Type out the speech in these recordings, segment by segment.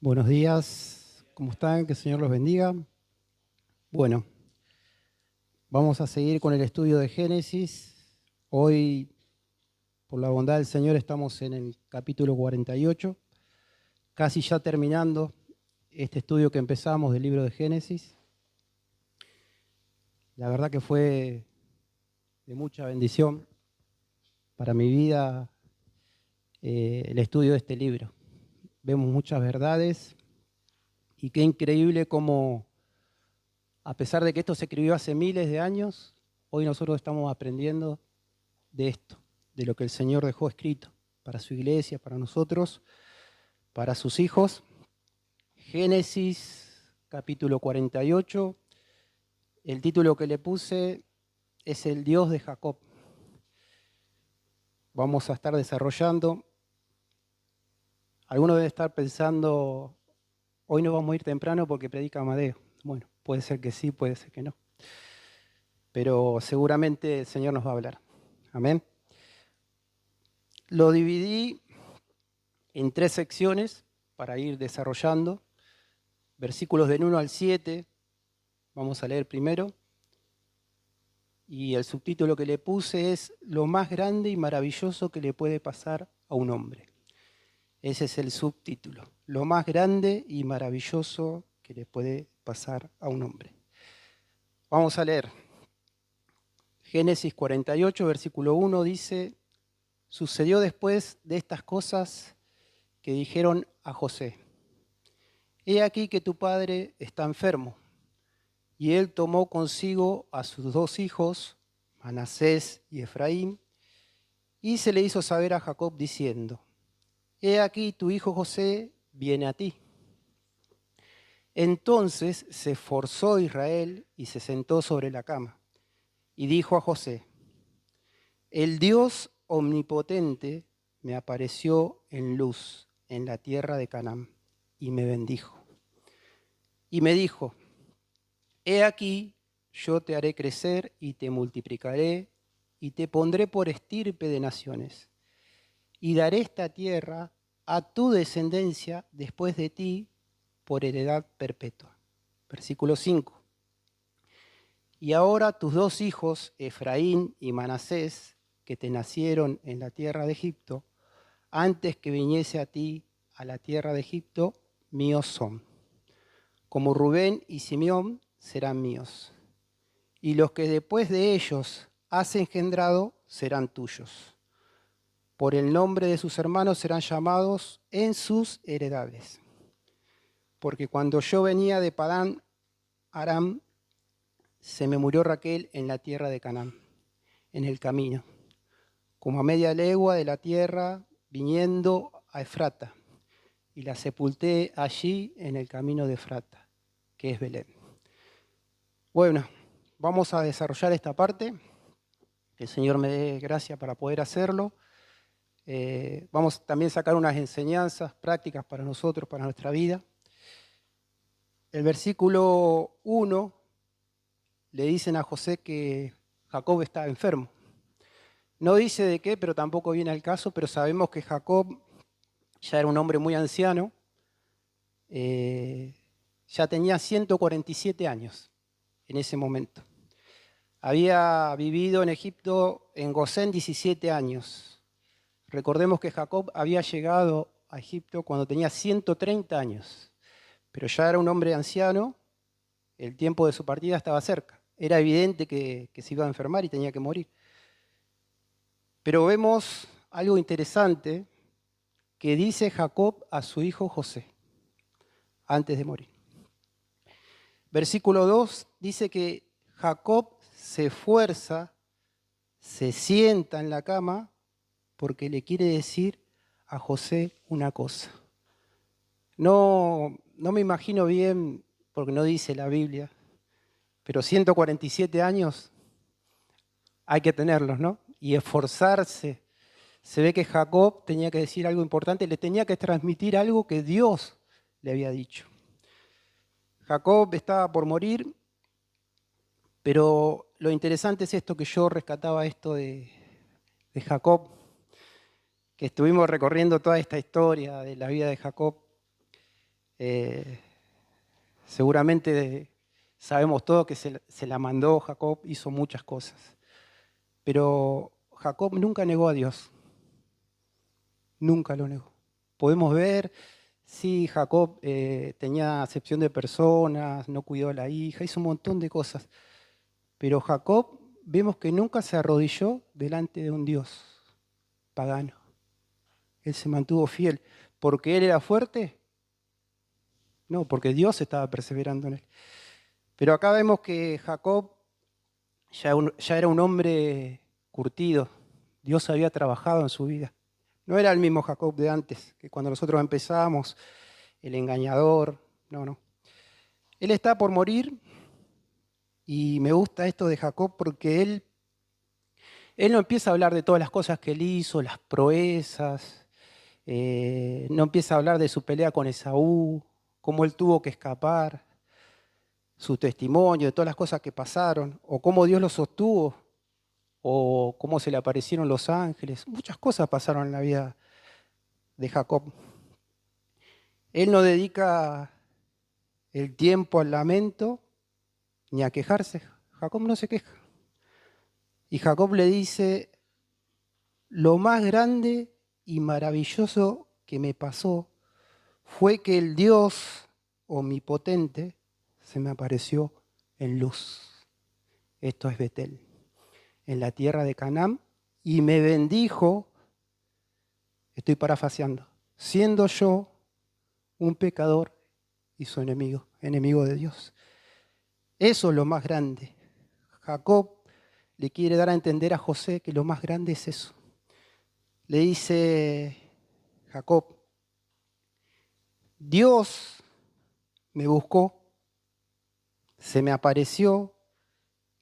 Buenos días, ¿cómo están? Que el Señor los bendiga. Bueno, vamos a seguir con el estudio de Génesis. Hoy, por la bondad del Señor, estamos en el capítulo 48, casi ya terminando este estudio que empezamos del libro de Génesis. La verdad que fue de mucha bendición para mi vida el estudio de este libro. Vemos muchas verdades y qué increíble cómo, a pesar de que esto se escribió hace miles de años, hoy nosotros estamos aprendiendo de esto, de lo que el Señor dejó escrito para su iglesia, para nosotros, para sus hijos. Génesis capítulo 48, el título que le puse es El Dios de Jacob. Vamos a estar desarrollando. Algunos deben estar pensando, hoy no vamos a ir temprano porque predica Amadeo. Bueno, puede ser que sí, puede ser que no. Pero seguramente el Señor nos va a hablar. Amén. Lo dividí en 3 secciones para ir desarrollando. Versículos del 1 al 7, vamos a leer primero. Y el subtítulo que le puse es Lo más grande y maravilloso que le puede pasar a un hombre. Ese es el subtítulo. Lo más grande y maravilloso que le puede pasar a un hombre. Vamos a leer. Génesis 48, versículo 1 dice: Sucedió después de estas cosas que dijeron a José: He aquí que tu padre está enfermo. Y él tomó consigo a sus 2 hijos, Manasés y Efraín, y se le hizo saber a Jacob diciendo: He aquí tu hijo José viene a ti. Entonces se esforzó Israel y se sentó sobre la cama, y dijo a José: El Dios omnipotente me apareció en luz en la tierra de Canaán, y me bendijo. Y me dijo: He aquí, yo te haré crecer y te multiplicaré, y te pondré por estirpe de naciones, y daré esta tierra a tu descendencia después de ti por heredad perpetua. Versículo 5. Y ahora tus 2 hijos, Efraín y Manasés, que te nacieron en la tierra de Egipto, antes que viniese a ti a la tierra de Egipto, míos son. Como Rubén y Simeón serán míos. Y los que después de ellos has engendrado serán tuyos. Por el nombre de sus hermanos serán llamados en sus heredades. Porque cuando yo venía de Padán Aram, se me murió Raquel en la tierra de Canaán, en el camino, como a media legua de la tierra, viniendo a Efrata, y la sepulté allí en el camino de Efrata, que es Belén. Bueno, vamos a desarrollar esta parte. Que el Señor me dé gracia para poder hacerlo. Vamos también a sacar unas enseñanzas prácticas para nosotros, para nuestra vida. El versículo 1 le dicen a José que Jacob está enfermo. No dice de qué, pero tampoco viene al caso, pero sabemos que Jacob ya era un hombre muy anciano, ya tenía 147 años en ese momento. Había vivido en Egipto, en Gosén, 17 años. Recordemos que Jacob había llegado a Egipto cuando tenía 130 años, pero ya era un hombre anciano, el tiempo de su partida estaba cerca. Era evidente que se iba a enfermar y tenía que morir. Pero vemos algo interesante que dice Jacob a su hijo José antes de morir. Versículo 2 dice que Jacob se esfuerza, se sienta en la cama porque le quiere decir a José una cosa. No me imagino bien, porque no dice la Biblia, pero 147 años hay que tenerlos, ¿no? Y esforzarse. Se ve que Jacob tenía que decir algo importante, le tenía que transmitir algo que Dios le había dicho. Jacob estaba por morir, pero lo interesante es esto que yo rescataba esto de Jacob, que estuvimos recorriendo toda esta historia de la vida de Jacob. Eh, Seguramente sabemos todo que se la mandó Jacob, hizo muchas cosas. Pero Jacob nunca negó a Dios, nunca lo negó. Podemos ver, sí, Jacob tenía acepción de personas, no cuidó a la hija, hizo un montón de cosas. Pero Jacob vemos que nunca se arrodilló delante de un Dios pagano. Él se mantuvo fiel. ¿Porque él era fuerte? No, porque Dios estaba perseverando en él. Pero acá vemos que Jacob ya era un hombre curtido. Dios había trabajado en su vida. No era el mismo Jacob de antes, que cuando nosotros empezamos, el engañador. No, no. Él está por morir y me gusta esto de Jacob porque él no empieza a hablar de todas las cosas que él hizo, las proezas, no empieza a hablar de su pelea con Esaú, cómo él tuvo que escapar, su testimonio, de todas las cosas que pasaron, o cómo Dios lo sostuvo, o cómo se le aparecieron los ángeles. Muchas cosas pasaron en la vida de Jacob. Él no dedica el tiempo al lamento ni a quejarse. Jacob no se queja. Y Jacob le dice, lo más grande y maravilloso que me pasó fue que el Dios omnipotente se me apareció en luz. Esto es Betel, en la tierra de Canaán, y me bendijo, estoy parafaseando, siendo yo un pecador y su enemigo, enemigo de Dios. Eso es lo más grande. Jacob le quiere dar a entender a José que lo más grande es eso. Le dice Jacob, Dios me buscó, se me apareció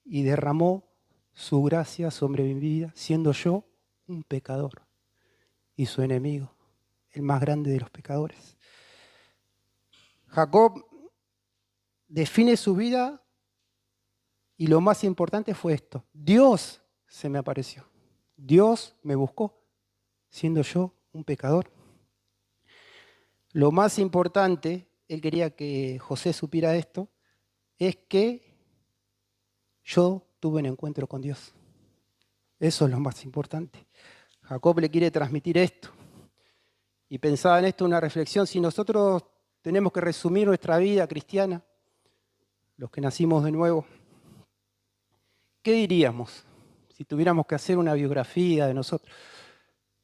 y derramó su gracia sobre mi vida, siendo yo un pecador y su enemigo, el más grande de los pecadores. Jacob define su vida y lo más importante fue esto. Dios se me apareció. Dios me buscó, siendo yo un pecador. Lo más importante, él quería que José supiera esto, es que yo tuve un encuentro con Dios. Eso es lo más importante. Jacob le quiere transmitir esto. Y pensaba en esto una reflexión, si nosotros tenemos que resumir nuestra vida cristiana, los que nacimos de nuevo, ¿qué diríamos si tuviéramos que hacer una biografía de nosotros?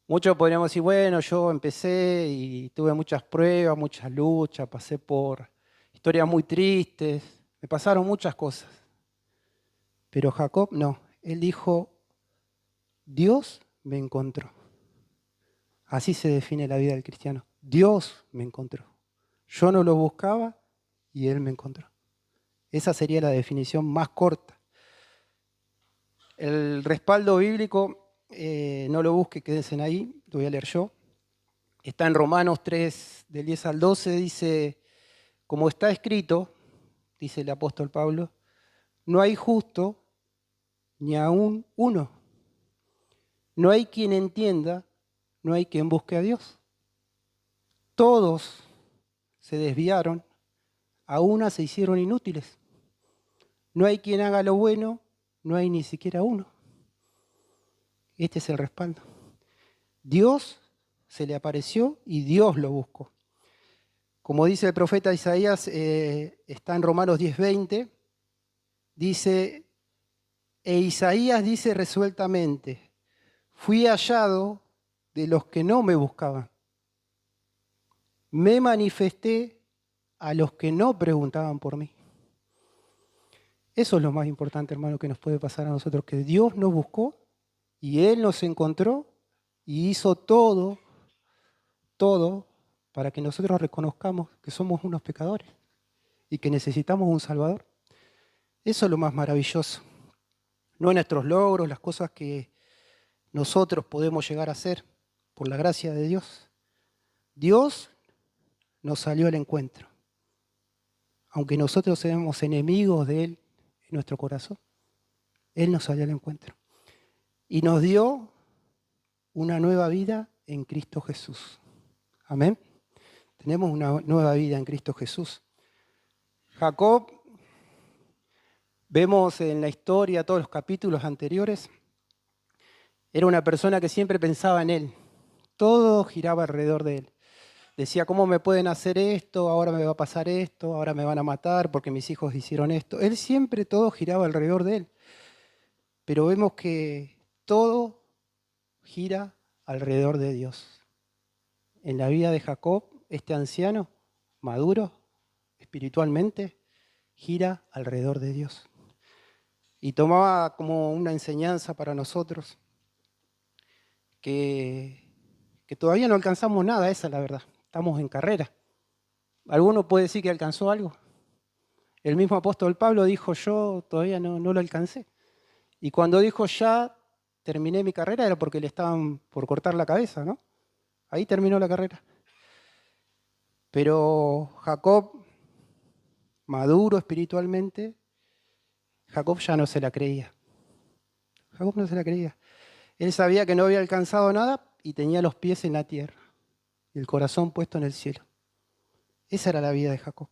Muchos podríamos decir, bueno, yo empecé y tuve muchas pruebas, muchas luchas, pasé por historias muy tristes, me pasaron muchas cosas. Pero Jacob no, él dijo, Dios me encontró. Así se define la vida del cristiano. Dios me encontró. Yo no lo buscaba y Él me encontró. Esa sería la definición más corta. El respaldo bíblico, no lo busque, quédense ahí, lo voy a leer yo. Está en Romanos 3, del 10 al 12, dice, como está escrito, dice el apóstol Pablo, no hay justo ni aún uno. No hay quien entienda, no hay quien busque a Dios. Todos se desviaron, a una se hicieron inútiles. No hay quien haga lo bueno, no hay ni siquiera uno. Este es el respaldo. Dios se le apareció y Dios lo buscó. Como dice el profeta Isaías, está en Romanos 10:20, dice, e Isaías dice resueltamente, fui hallado de los que no me buscaban. Me manifesté a los que no preguntaban por mí. Eso es lo más importante, hermano, que nos puede pasar a nosotros, que Dios nos buscó y Él nos encontró y hizo todo para que nosotros reconozcamos que somos unos pecadores y que necesitamos un Salvador. Eso es lo más maravilloso. No nuestros logros, las cosas que nosotros podemos llegar a hacer por la gracia de Dios. Dios nos salió al encuentro. Aunque nosotros seamos enemigos de Él en nuestro corazón, Él nos salió al encuentro. Y nos dio una nueva vida en Cristo Jesús. Amén. tenemos una nueva vida en Cristo Jesús. Jacob, vemos en la historia, todos los capítulos anteriores, era una persona que siempre pensaba en él. Todo giraba alrededor de él. Decía, ¿cómo me pueden hacer esto? Ahora me va a pasar esto, ahora me van a matar porque mis hijos hicieron esto. Él siempre todo giraba alrededor de él. Pero vemos que todo gira alrededor de Dios. En la vida de Jacob, este anciano, maduro, espiritualmente, gira alrededor de Dios. Y tomaba como una enseñanza para nosotros que todavía no alcanzamos nada, esa es la verdad. Estamos en carrera. ¿Alguno puede decir que alcanzó algo? El mismo apóstol Pablo dijo, yo todavía no lo alcancé. Y cuando dijo ya terminé mi carrera era porque le estaban por cortar la cabeza, ¿no? Ahí terminó la carrera. Pero Jacob, maduro espiritualmente, Jacob ya no se la creía. Jacob no se la creía. Él sabía que no había alcanzado nada y tenía los pies en la tierra y el corazón puesto en el cielo. Esa era la vida de Jacob.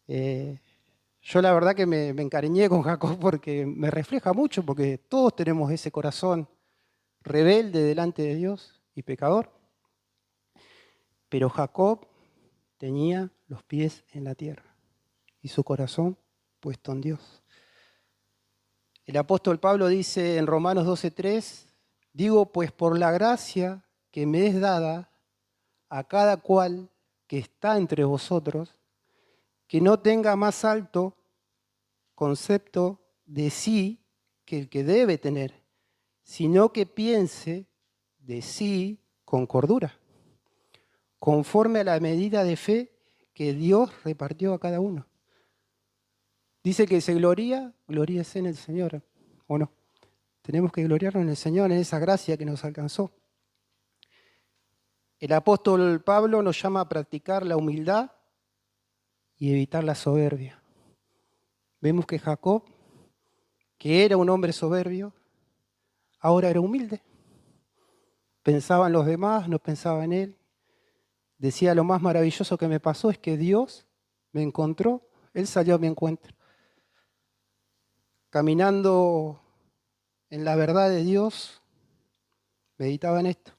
Yo la verdad que me encariñé con Jacob porque me refleja mucho, porque todos tenemos ese corazón rebelde delante de Dios y pecador. Pero Jacob tenía los pies en la tierra y su corazón puesto en Dios. El apóstol Pablo dice en Romanos 12:3, digo pues por la gracia que me es dada a cada cual que está entre vosotros, que no tenga más alto concepto de sí que el que debe tener, sino que piense de sí con cordura, conforme a la medida de fe que Dios repartió a cada uno. Dice que se gloríese en el Señor, ¿o no? Tenemos que gloriarnos en el Señor, en esa gracia que nos alcanzó. El apóstol Pablo nos llama a practicar la humildad y evitar la soberbia. Vemos que Jacob, que era un hombre soberbio, ahora era humilde. Pensaba en los demás, no pensaba en él. Decía, lo más maravilloso que me pasó es que Dios me encontró, Él salió a mi encuentro. Caminando en la verdad de Dios, meditaba en esto.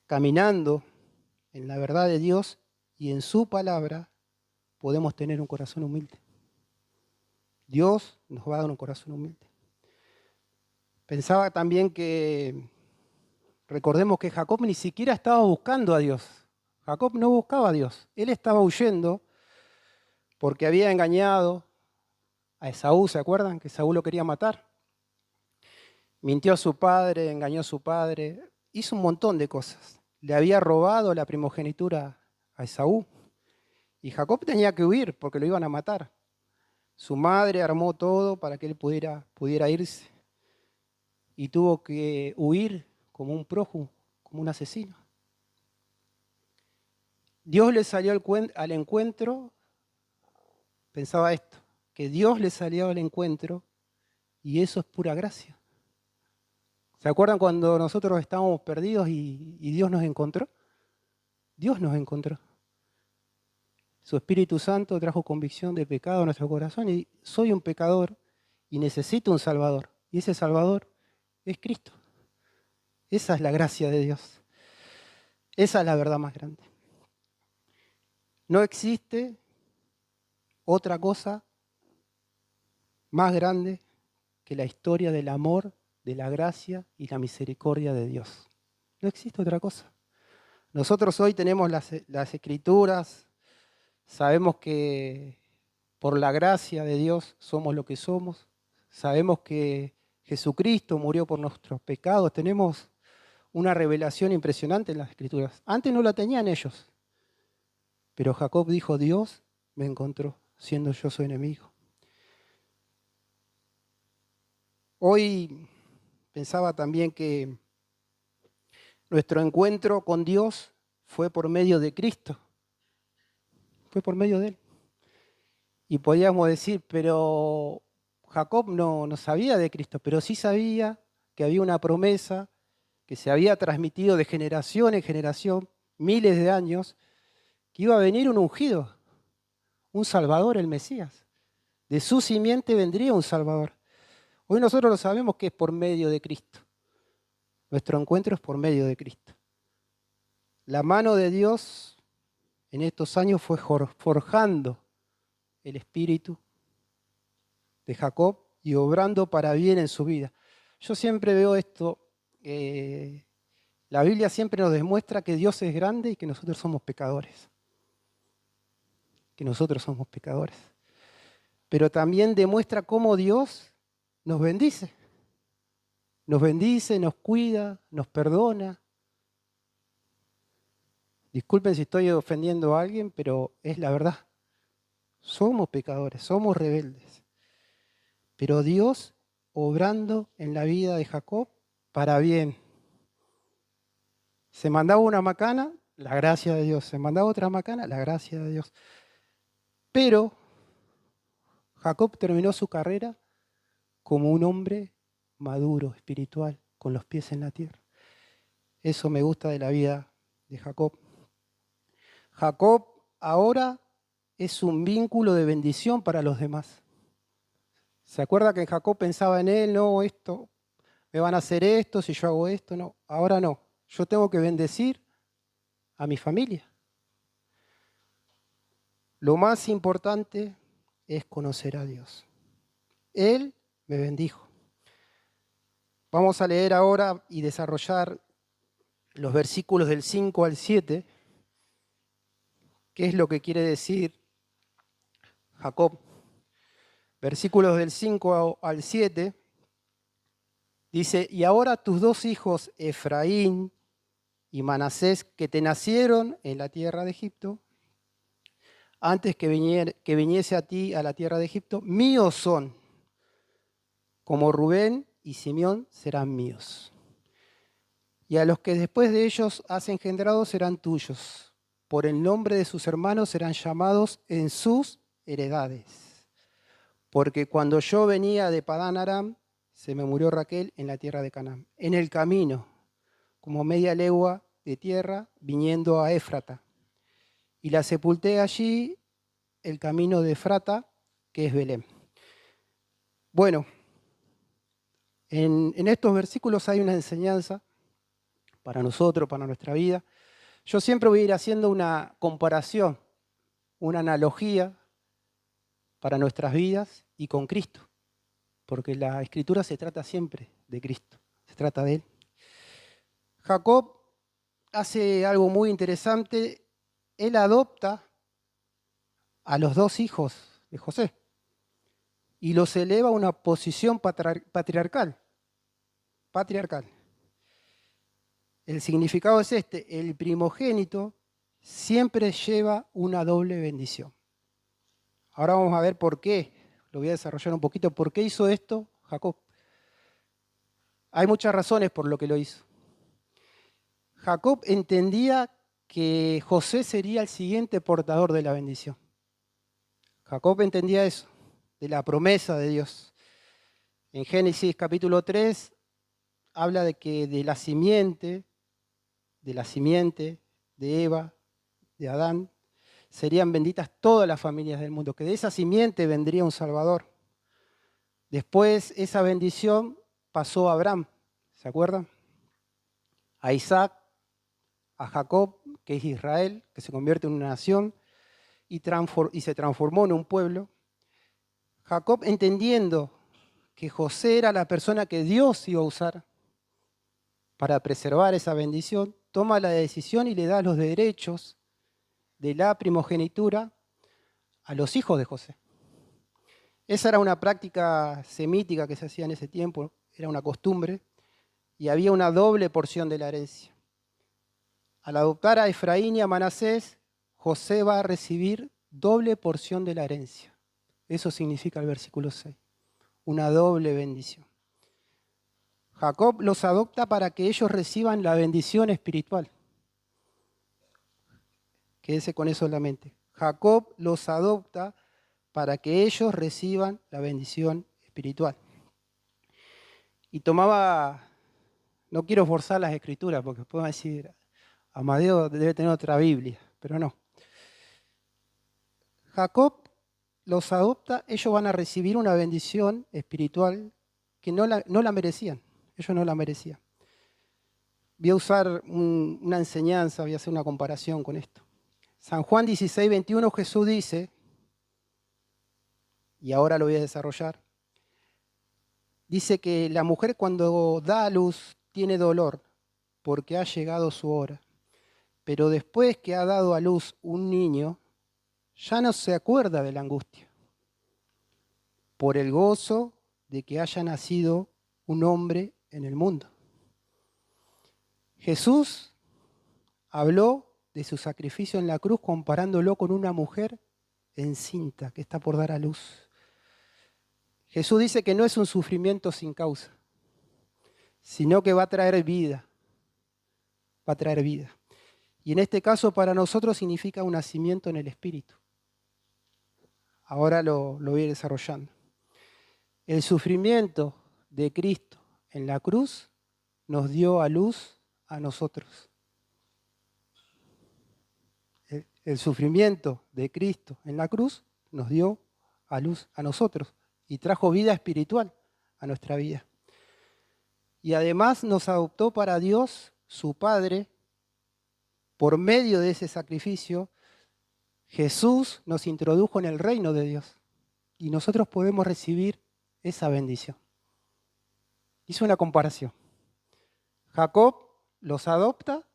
Caminando en la verdad de Dios y en su palabra, podemos tener un corazón humilde. Dios nos va a dar un corazón humilde. Pensaba también que, recordemos que Jacob ni siquiera estaba buscando a Dios. Jacob no buscaba a Dios. Él estaba huyendo porque había engañado a Esaú, ¿se acuerdan? Que Esaú lo quería matar. Mintió a su padre, engañó a su padre, hizo un montón de cosas. Le había robado la primogenitura a Esaú. Y Jacob tenía que huir porque lo iban a matar. Su madre armó todo para que él pudiera irse. Y tuvo que huir como un prófugo, como un asesino. Dios le salió al encuentro, pensaba esto, que Dios le salió al encuentro y eso es pura gracia. ¿Se acuerdan cuando nosotros estábamos perdidos y Dios nos encontró? Dios nos encontró. Su Espíritu Santo trajo convicción de pecado a nuestro corazón y soy un pecador y necesito un Salvador. Y ese Salvador es Cristo. Esa es la gracia de Dios. Esa es la verdad más grande. No existe otra cosa más grande que la historia del amor, de la gracia y la misericordia de Dios. No existe otra cosa. Nosotros hoy tenemos las Escrituras, sabemos que por la gracia de Dios somos lo que somos, sabemos que Jesucristo murió por nuestros pecados, tenemos una revelación impresionante en las Escrituras. Antes no la tenían ellos, pero Jacob dijo, Dios me encontró, siendo yo su enemigo. Hoy pensaba también que nuestro encuentro con Dios fue por medio de Cristo, fue por medio de Él. Y podíamos decir, pero Jacob no sabía de Cristo, pero sí sabía que había una promesa que se había transmitido de generación en generación, miles de años, que iba a venir un ungido, un Salvador, el Mesías. De su simiente vendría un Salvador. Hoy nosotros lo sabemos que es por medio de Cristo. Nuestro encuentro es por medio de Cristo. La mano de Dios en estos años fue forjando el espíritu de Jacob y obrando para bien en su vida. Yo siempre veo esto, la Biblia siempre nos demuestra que Dios es grande y que nosotros somos pecadores. Que nosotros somos pecadores. Pero también demuestra cómo Dios nos bendice. Nos bendice, nos cuida, nos perdona. Disculpen si estoy ofendiendo a alguien, pero es la verdad. Somos pecadores, somos rebeldes. Pero Dios obrando en la vida de Jacob para bien. Se mandaba una macana, la gracia de Dios. Se mandaba otra macana, la gracia de Dios. Pero Jacob terminó su carrera como un hombre maduro, espiritual, con los pies en la tierra. Eso me gusta de la vida de Jacob. Jacob ahora es un vínculo de bendición para los demás. ¿Se acuerda que Jacob pensaba en él? No, esto, me van a hacer esto si yo hago esto. No, ahora no. Yo tengo que bendecir a mi familia. Lo más importante es conocer a Dios. Él me bendijo. Vamos a leer ahora y desarrollar los versículos del 5 al 7. ¿Qué es lo que quiere decir Jacob? Versículos del 5 al 7. Dice, y ahora tus dos hijos, Efraín y Manasés, que te nacieron en la tierra de Egipto, antes que viniese a ti a la tierra de Egipto, míos son, como Rubén y Simeón serán míos. Y a los que después de ellos has engendrado serán tuyos. Por el nombre de sus hermanos serán llamados en sus heredades. Porque cuando yo venía de Padán Aram, se me murió Raquel en la tierra de Canaán, en el camino, como media legua de tierra, viniendo a Éfrata. Y la sepulté allí, el camino de Efrata, que es Belén. Bueno, en estos versículos hay una enseñanza para nosotros, para nuestra vida. Yo siempre voy a ir haciendo una comparación, una analogía para nuestras vidas y con Cristo, porque la Escritura se trata siempre de Cristo, se trata de Él. Jacob hace algo muy interesante, él adopta a los dos hijos de José y los eleva a una posición patriarcal. El significado es este, el primogénito siempre lleva una doble bendición. Ahora vamos a ver por qué, lo voy a desarrollar un poquito, por qué hizo esto Jacob. Hay muchas razones por lo que lo hizo. Jacob entendía que José sería el siguiente portador de la bendición. Jacob entendía eso, de la promesa de Dios. En Génesis capítulo 3 habla de que de la simiente de Eva, de Adán, serían benditas todas las familias del mundo, que de esa simiente vendría un Salvador. Después esa bendición pasó a Abraham, ¿se acuerdan? A Isaac, a Jacob, que es Israel, que se convierte en una nación y se transformó en un pueblo. Jacob, entendiendo que José era la persona que Dios iba a usar para preservar esa bendición, toma la decisión y le da los derechos de la primogenitura a los hijos de José. Esa era una práctica semítica que se hacía en ese tiempo, era una costumbre, y había una doble porción de la herencia. Al adoptar a Efraín y a Manasés, José va a recibir doble porción de la herencia. Eso significa el versículo 6, una doble bendición. Jacob los adopta para que ellos reciban la bendición espiritual. Quédese con eso en la mente. Jacob los adopta para que ellos reciban la bendición espiritual. Y tomaba, no quiero forzar las escrituras porque puedo decir, Amadeo debe tener otra Biblia, pero no. Jacob los adopta, ellos van a recibir una bendición espiritual que no la merecían. Ellos no la merecían. Voy a usar una enseñanza, voy a hacer una comparación con esto. San Juan 16, 21, Jesús dice, y ahora lo voy a desarrollar, dice que la mujer cuando da a luz tiene dolor porque ha llegado su hora. Pero después que ha dado a luz un niño, ya no se acuerda de la angustia, por el gozo de que haya nacido un hombre en el mundo. Jesús habló de su sacrificio en la cruz comparándolo con una mujer encinta que está por dar a luz. Jesús dice que no es un sufrimiento sin causa, sino que va a traer vida, va a traer vida. Y en este caso para nosotros significa un nacimiento en el Espíritu. Ahora lo voy a ir desarrollando. El sufrimiento de Cristo en la cruz nos dio a luz a nosotros. El sufrimiento de Cristo en la cruz nos dio a luz a nosotros y trajo vida espiritual a nuestra vida. Y además nos adoptó para Dios, su Padre. Por medio de ese sacrificio, Jesús nos introdujo en el reino de Dios y nosotros podemos recibir esa bendición. Hice una comparación. Jacob los adopta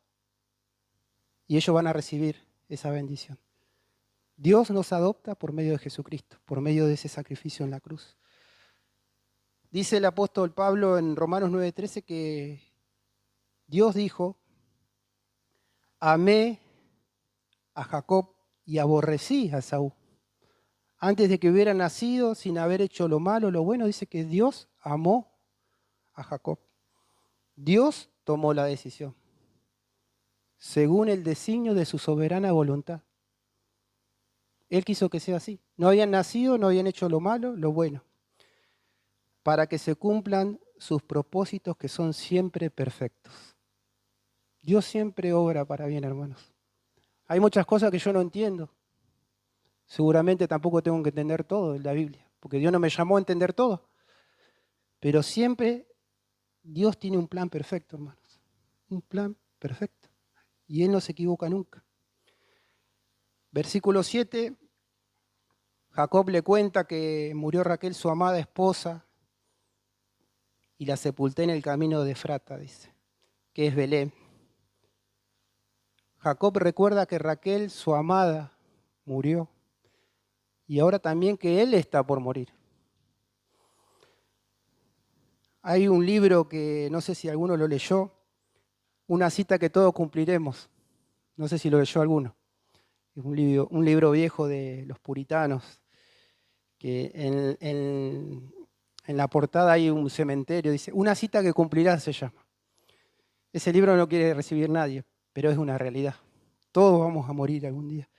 y ellos van a recibir esa bendición. Dios nos adopta por medio de Jesucristo, por medio de ese sacrificio en la cruz. Dice el apóstol Pablo en Romanos 9:13 que Dios dijo, amé a Jacob y aborrecí a Esaú. Antes de que hubiera nacido, sin haber hecho lo malo, lo bueno, dice que Dios amó a Jacob. Dios tomó la decisión, según el designio de su soberana voluntad. Él quiso que sea así. No habían nacido, no habían hecho lo malo, lo bueno, para que se cumplan sus propósitos que son siempre perfectos. Dios siempre obra para bien, hermanos. Hay muchas cosas que yo no entiendo. Seguramente tampoco tengo que entender todo de la Biblia, porque Dios no me llamó a entender todo. Pero siempre Dios tiene un plan perfecto, hermanos. Un plan perfecto. Y Él no se equivoca nunca. Versículo 7, Jacob le cuenta que murió Raquel, su amada esposa, y la sepulté en el camino de Efrata, dice, que es Belén. Jacob recuerda que Raquel, su amada, murió. Y ahora también que él está por morir. Hay un libro que no sé si alguno lo leyó, una cita que todos cumpliremos. No sé si lo leyó alguno. Es un libro viejo de los puritanos, que en la portada hay un cementerio, dice, una cita que cumplirás se llama. Ese libro no quiere recibir nadie, pero es una realidad. Todos vamos a morir algún día.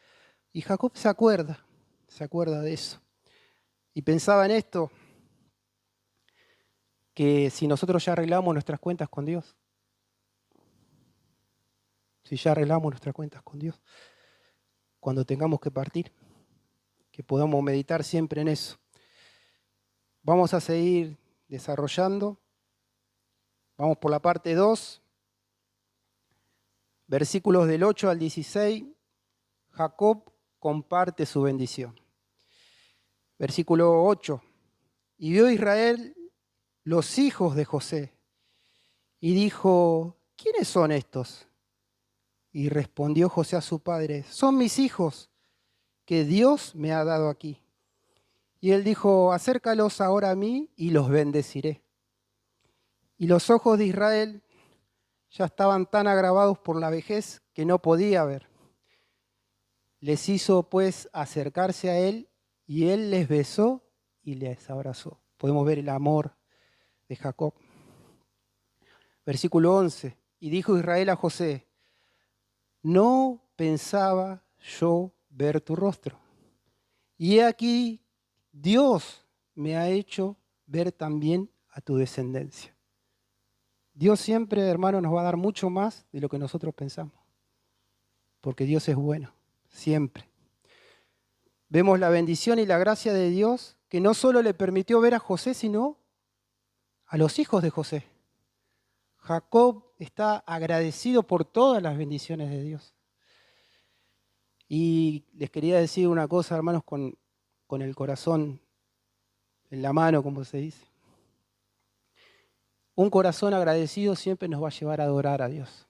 Y Jacob se acuerda de eso. Y pensaba en esto, que si nosotros ya arreglamos nuestras cuentas con Dios, cuando tengamos que partir, que podamos meditar siempre en eso. Vamos a seguir desarrollando. Vamos por la parte 2, versículos del 8 al 16. Jacob comparte su bendición. Versículo 8. Y vio Israel los hijos de José y dijo, ¿quiénes son estos? Y respondió José a su padre, son mis hijos que Dios me ha dado aquí. Y él dijo, acércalos ahora a mí y los bendeciré. Y los ojos de Israel ya estaban tan agravados por la vejez que no podía ver. Les hizo pues acercarse a él y él les besó y les abrazó. Podemos ver el amor de Jacob. Versículo 11. Y dijo Israel a José, no pensaba yo ver tu rostro. Y he aquí, Dios me ha hecho ver también a tu descendencia. Dios siempre, hermano, nos va a dar mucho más de lo que nosotros pensamos. porque Dios es bueno, siempre. Vemos la bendición y la gracia de Dios que no solo le permitió ver a José, sino a los hijos de José. Jacob está agradecido por todas las bendiciones de Dios. Y les quería decir una cosa, hermanos, con el corazón en la mano, como se dice. Un corazón agradecido siempre nos va a llevar a adorar a Dios.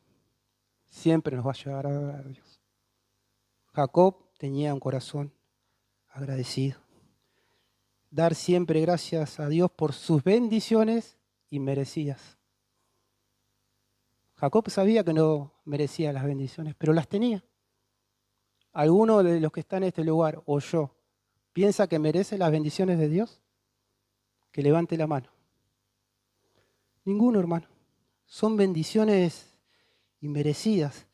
Siempre nos va a llevar a adorar a Dios. Jacob tenía un corazón agradecido. Dar siempre gracias a Dios por sus bendiciones inmerecidas. Jacob sabía que no merecía las bendiciones, pero las tenía. ¿Alguno de los que están en este lugar, o yo, piensa que merece las bendiciones de Dios? Que levante la mano. Ninguno, hermano. Son bendiciones inmerecidas.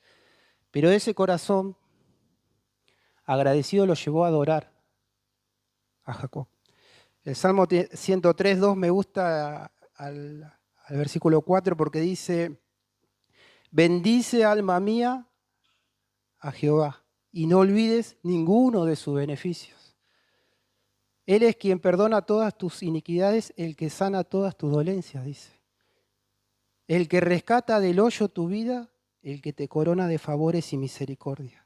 Pero ese corazón agradecido lo llevó a adorar a Jacob. El Salmo 103:2 me gusta al versículo 4 porque dice: bendice alma mía a Jehová y no olvides ninguno de sus beneficios. Él es quien perdona todas tus iniquidades, el que sana todas tus dolencias, dice. El que rescata del hoyo tu vida, el que te corona de favores y misericordia.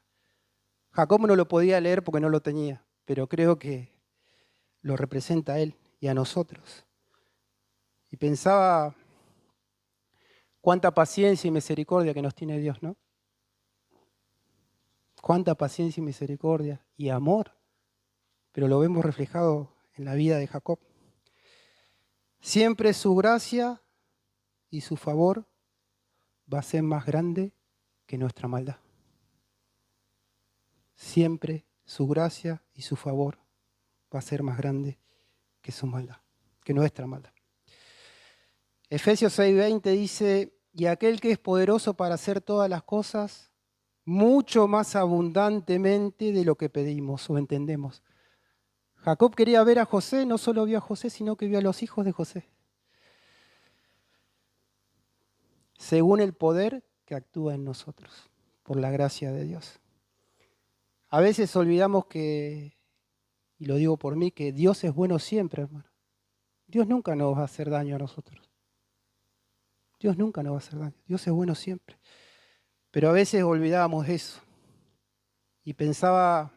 Jacob no lo podía leer porque no lo tenía, pero creo que lo representa a él y a nosotros. Y pensaba cuánta paciencia y misericordia que nos tiene Dios, ¿no? Cuánta paciencia y misericordia y amor, pero lo vemos reflejado en la vida de Jacob. Siempre su gracia y su favor va a ser más grande que nuestra maldad. Siempre su gracia y su favor va a ser más grande que su maldad, que nuestra maldad. Efesios 6:20 dice: y aquel que es poderoso para hacer todas las cosas mucho más abundantemente de lo que pedimos o entendemos. Jacob quería ver a José, no solo vio a José, sino que vio a los hijos de José. Según el poder que actúa en nosotros, por la gracia de Dios. A veces olvidamos que, y lo digo por mí, que Dios es bueno siempre, hermano. Dios nunca nos va a hacer daño a nosotros. Dios nunca nos va a hacer daño. Dios es bueno siempre. Pero a veces olvidábamos eso. Y pensaba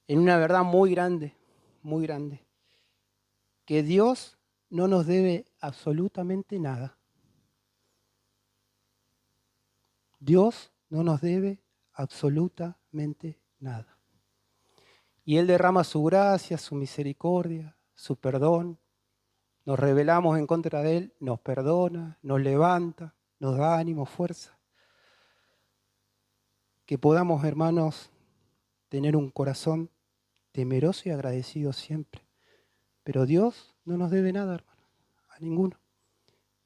en una verdad muy grande, que Dios no nos debe absolutamente nada. Dios no nos debe absolutamente nada. Y Él derrama su gracia, su misericordia, su perdón. Nos rebelamos en contra de Él, nos perdona, nos levanta, nos da ánimo, fuerza. Que podamos, hermanos, tener un corazón temeroso y agradecido siempre. Pero Dios no nos debe nada, hermano, a ninguno.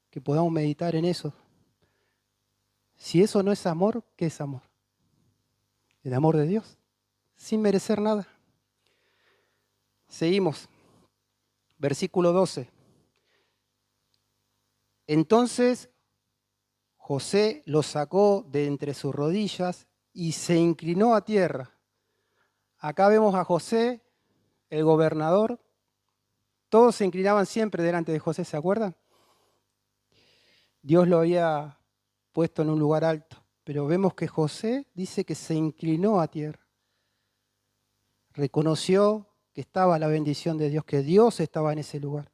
Que podamos meditar en eso. Si eso no es amor, ¿qué es amor? El amor de Dios, sin merecer nada. Seguimos. Versículo 12. Entonces José lo sacó de entre sus rodillas y se inclinó a tierra. Acá vemos a José, el gobernador. Todos se inclinaban siempre delante de José, ¿se acuerdan? Dios lo había puesto en un lugar alto, pero vemos que José dice que se inclinó a tierra. Reconoció que estaba la bendición de Dios, que Dios estaba en ese lugar.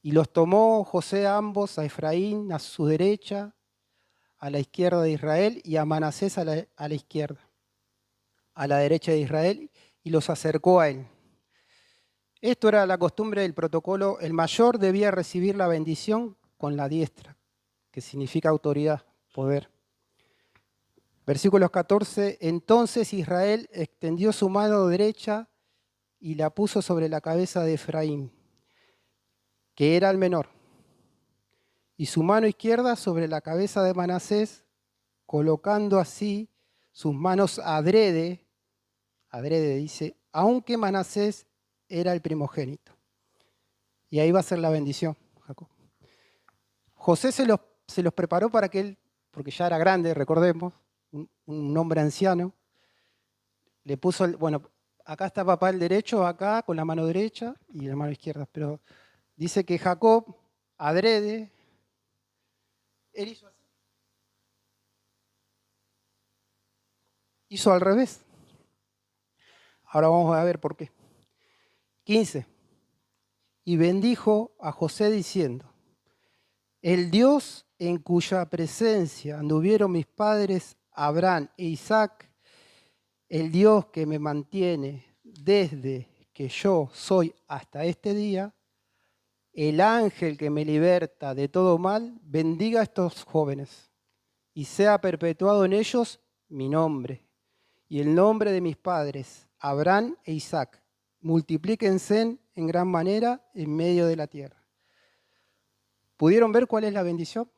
Y los tomó José a ambos, a Efraín a su derecha, a la izquierda de Israel, y a Manasés a la izquierda, a la derecha de Israel, y los acercó a él. Esto era la costumbre del protocolo. El mayor debía recibir la bendición con la diestra, que significa autoridad, poder. Versículos 14. Entonces Israel extendió su mano derecha y la puso sobre la cabeza de Efraín, que era el menor, y su mano izquierda sobre la cabeza de Manasés, colocando así sus manos adrede dice, aunque Manasés era el primogénito. Y ahí va a ser la bendición, Jacob. José se los preparó para que él porque ya era grande, recordemos, un hombre anciano, le puso, bueno, acá está papá el derecho, acá con la mano derecha y la mano izquierda, pero dice que Jacob, adrede, él hizo así. Hizo al revés. Ahora vamos a ver por qué. 15. Y bendijo a José diciendo, el Dios en cuya presencia anduvieron mis padres Abraham e Isaac, el Dios que me mantiene desde que yo soy hasta este día, el ángel que me liberta de todo mal, bendiga a estos jóvenes y sea perpetuado en ellos mi nombre y el nombre de mis padres, Abraham e Isaac. Multiplíquense en gran manera en medio de la tierra. ¿Pudieron ver cuál es la bendición?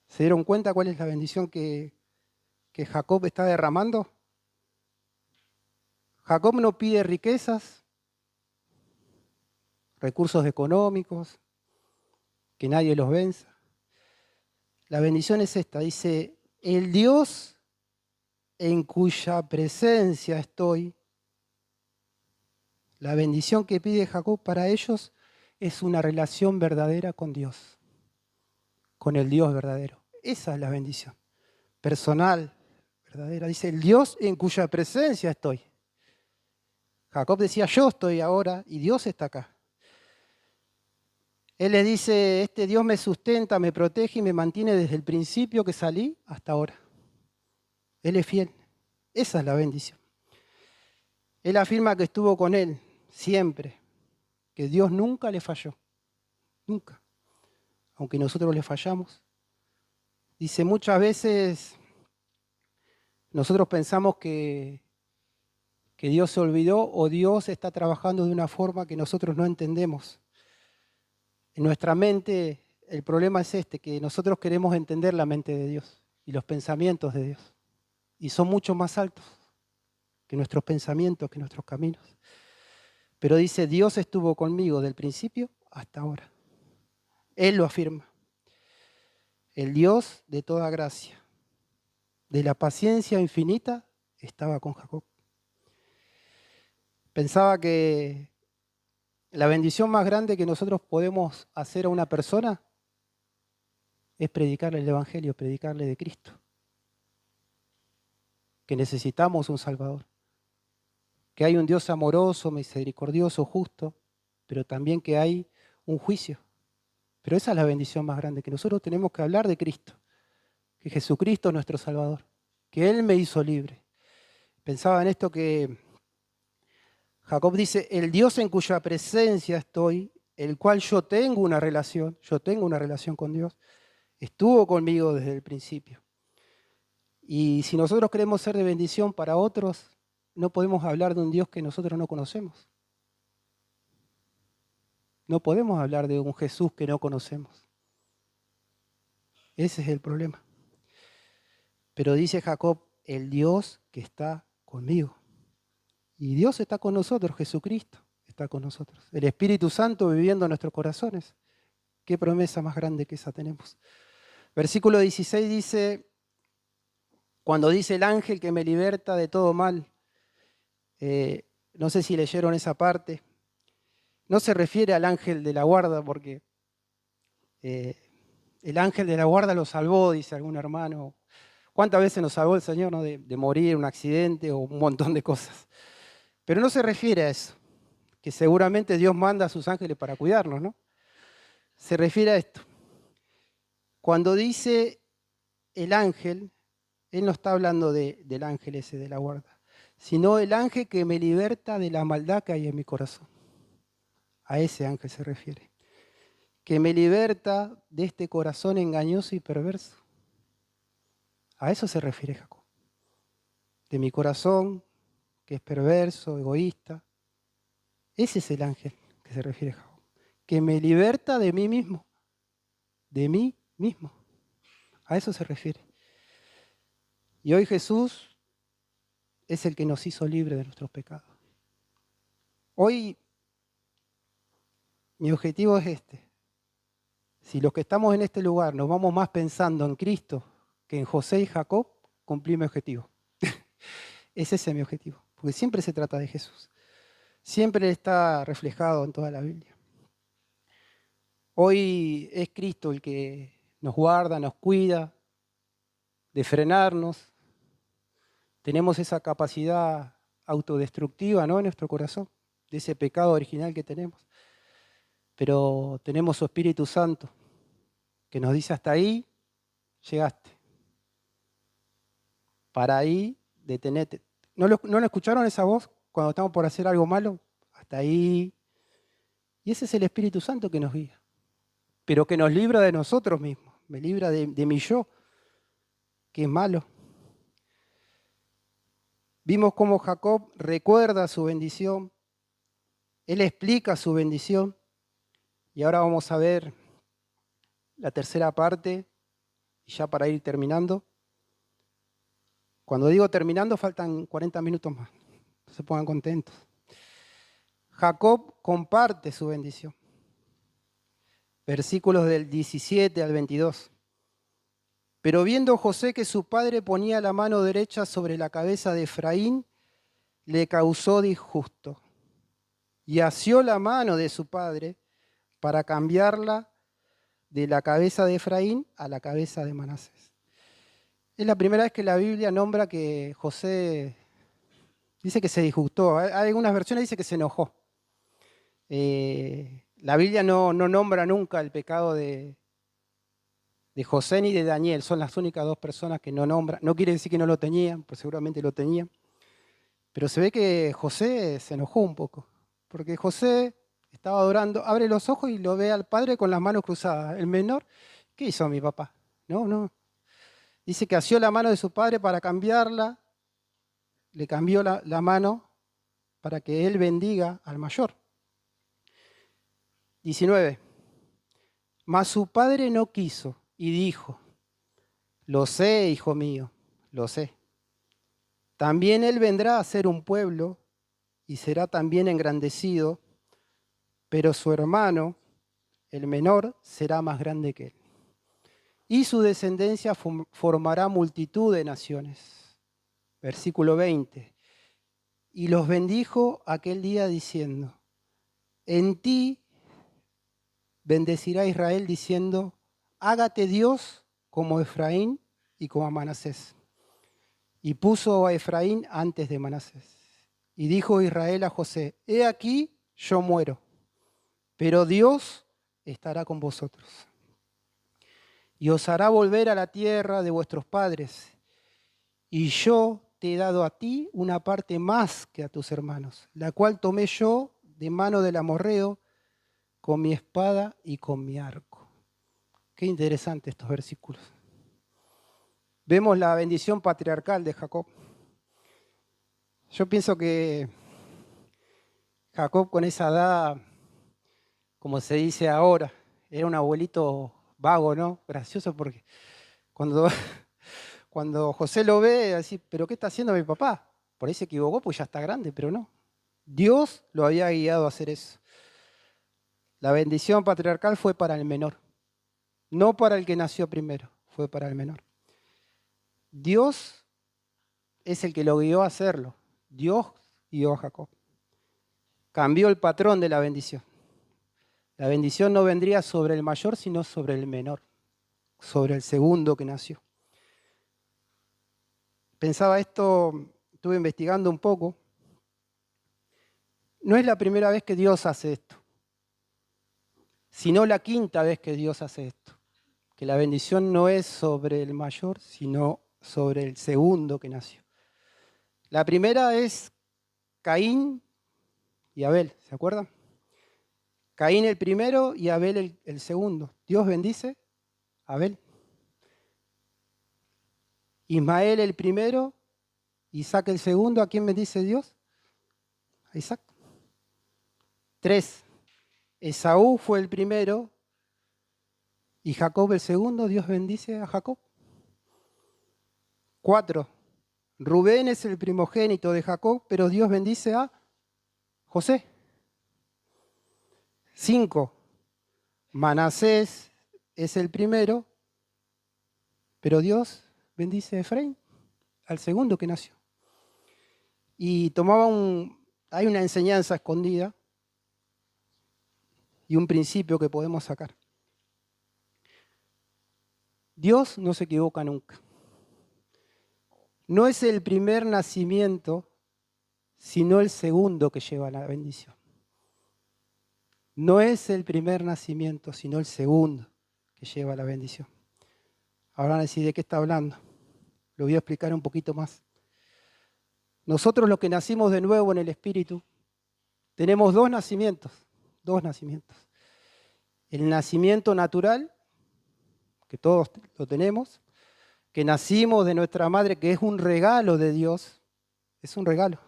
¿Se dieron cuenta cuál es la bendición que Jacob está derramando? Jacob no pide riquezas, recursos económicos, que nadie los venza. La bendición es esta, dice, el Dios en cuya presencia estoy. La bendición que pide Jacob para ellos es una relación verdadera con Dios, con el Dios verdadero. Esa es la bendición, personal, verdadera. Dice, el Dios en cuya presencia estoy. Jacob decía, yo estoy ahora y Dios está acá. Él le dice, este Dios me sustenta, me protege y me mantiene desde el principio que salí hasta ahora. Él es fiel. Esa es la bendición. Él afirma que estuvo con él siempre, que Dios nunca le falló, nunca, aunque nosotros le fallamos. Dice, muchas veces nosotros pensamos que Dios se olvidó o Dios está trabajando de una forma que nosotros no entendemos. En nuestra mente el problema es este, que nosotros queremos entender la mente de Dios y los pensamientos de Dios. Y son mucho más altos que nuestros pensamientos, que nuestros caminos. Pero dice, Dios estuvo conmigo del principio hasta ahora. Él lo afirma. El Dios de toda gracia, de la paciencia infinita, estaba con Jacob. Pensaba que la bendición más grande que nosotros podemos hacer a una persona es predicarle el Evangelio, predicarle de Cristo. Que necesitamos un Salvador. Que hay un Dios amoroso, misericordioso, justo, pero también que hay un juicio. Pero esa es la bendición más grande, que nosotros tenemos que hablar de Cristo, que Jesucristo es nuestro Salvador, que Él me hizo libre. Pensaba en esto que Jacob dice, el Dios en cuya presencia estoy, el cual yo tengo una relación con Dios, estuvo conmigo desde el principio. Y si nosotros queremos ser de bendición para otros, no podemos hablar de un Dios que nosotros no conocemos. No podemos hablar de un Jesús que no conocemos. Ese es el problema. Pero dice Jacob, el Dios que está conmigo. Y Dios está con nosotros, Jesucristo está con nosotros. El Espíritu Santo viviendo en nuestros corazones. Qué promesa más grande que esa tenemos. Versículo 16 dice, cuando dice el ángel que me liberta de todo mal, no sé si leyeron esa parte, no se refiere al ángel de la guarda porque el ángel de la guarda lo salvó, dice algún hermano. ¿Cuántas veces nos salvó el Señor, ¿no? de morir en un accidente o un montón de cosas? Pero no se refiere a eso, que seguramente Dios manda a sus ángeles para cuidarnos, ¿no? Se refiere a esto. Cuando dice el ángel, él no está hablando del ángel ese de la guarda, sino el ángel que me liberta de la maldad que hay en mi corazón. A ese ángel se refiere. Que me liberta de este corazón engañoso y perverso. A eso se refiere Jacob. De mi corazón, que es perverso, egoísta. Ese es el ángel que se refiere Jacob. Que me liberta de mí mismo. De mí mismo. A eso se refiere. Y hoy Jesús es el que nos hizo libres de nuestros pecados. Hoy mi objetivo es este. Si los que estamos en este lugar nos vamos más pensando en Cristo que en José y Jacob, cumplí mi objetivo. Ese es mi objetivo, porque siempre se trata de Jesús. Siempre está reflejado en toda la Biblia. Hoy es Cristo el que nos guarda, nos cuida de frenarnos. Tenemos esa capacidad autodestructiva, ¿no?, en nuestro corazón, de ese pecado original que tenemos. Pero tenemos su Espíritu Santo que nos dice: hasta ahí llegaste. Para ahí detenete. ¿No lo escucharon esa voz cuando estamos por hacer algo malo? Hasta ahí. Y ese es el Espíritu Santo que nos guía, pero que nos libra de nosotros mismos. Me libra de mi yo, que es malo. Vimos cómo Jacob recuerda su bendición. Él explica su bendición. Y ahora vamos a ver la tercera parte, y ya para ir terminando. Cuando digo terminando, faltan 40 minutos más. No se pongan contentos. Jacob comparte su bendición. Versículos del 17 al 22. Pero viendo José que su padre ponía la mano derecha sobre la cabeza de Efraín, le causó disgusto. Y asió la mano de su padre para cambiarla de la cabeza de Efraín a la cabeza de Manasés. Es la primera vez que la Biblia nombra que José, dice que se disgustó. Hay algunas versiones dice que se enojó. La Biblia no nombra nunca el pecado de José ni de Daniel. Son las únicas dos personas que no nombra. No quiere decir que no lo tenían, pues seguramente lo tenían. Pero se ve que José se enojó un poco, porque José estaba adorando, abre los ojos y lo ve al padre con las manos cruzadas. El menor, ¿qué hizo mi papá? No. Dice que asió la mano de su padre para cambiarla, le cambió la mano para que él bendiga al mayor. 19. Mas su padre no quiso y dijo: lo sé, hijo mío, lo sé. También él vendrá a ser un pueblo y será también engrandecido, pero su hermano, el menor, será más grande que él. Y su descendencia formará multitud de naciones. Versículo 20. Y los bendijo aquel día diciendo: en ti bendecirá Israel diciendo: hágate Dios como Efraín y como Manasés. Y puso a Efraín antes de Manasés. Y dijo Israel a José: he aquí, yo muero, pero Dios estará con vosotros. Y os hará volver a la tierra de vuestros padres. Y yo te he dado a ti una parte más que a tus hermanos, la cual tomé yo de mano del amorreo con mi espada y con mi arco. Qué interesante estos versículos. Vemos la bendición patriarcal de Jacob. Yo pienso que Jacob, con esa edad, como se dice ahora, era un abuelito vago, ¿no? Gracioso, porque cuando José lo ve, así, ¿pero qué está haciendo mi papá? Por ahí se equivocó, pues ya está grande, pero no. Dios lo había guiado a hacer eso. La bendición patriarcal fue para el menor, no para el que nació primero, fue para el menor. Dios es el que lo guió a hacerlo. Dios guió a Jacob. Cambió el patrón de la bendición. La bendición no vendría sobre el mayor, sino sobre el menor, sobre el segundo que nació. Pensaba esto, estuve investigando un poco. No es la primera vez que Dios hace esto, sino la quinta vez que Dios hace esto. Que la bendición no es sobre el mayor, sino sobre el segundo que nació. La primera es Caín y Abel, ¿se acuerdan? Caín el primero y Abel el segundo. Dios bendice a Abel. Ismael el primero, Isaac el segundo. ¿A quién bendice Dios? A Isaac. 3. Esaú fue el primero y Jacob el segundo. Dios bendice a Jacob. 4. Rubén es el primogénito de Jacob, pero Dios bendice a José. 5. Manasés es el primero, pero Dios bendice a Efraín, al segundo que nació. Y hay una enseñanza escondida y un principio que podemos sacar. Dios no se equivoca nunca. No es el primer nacimiento, sino el segundo que lleva la bendición. No es el primer nacimiento, sino el segundo que lleva la bendición. Ahora van a decir, ¿de qué está hablando? Lo voy a explicar un poquito más. Nosotros los que nacimos de nuevo en el Espíritu, tenemos dos nacimientos. El nacimiento natural, que todos lo tenemos, que nacimos de nuestra madre, que es un regalo de Dios, es un regalo.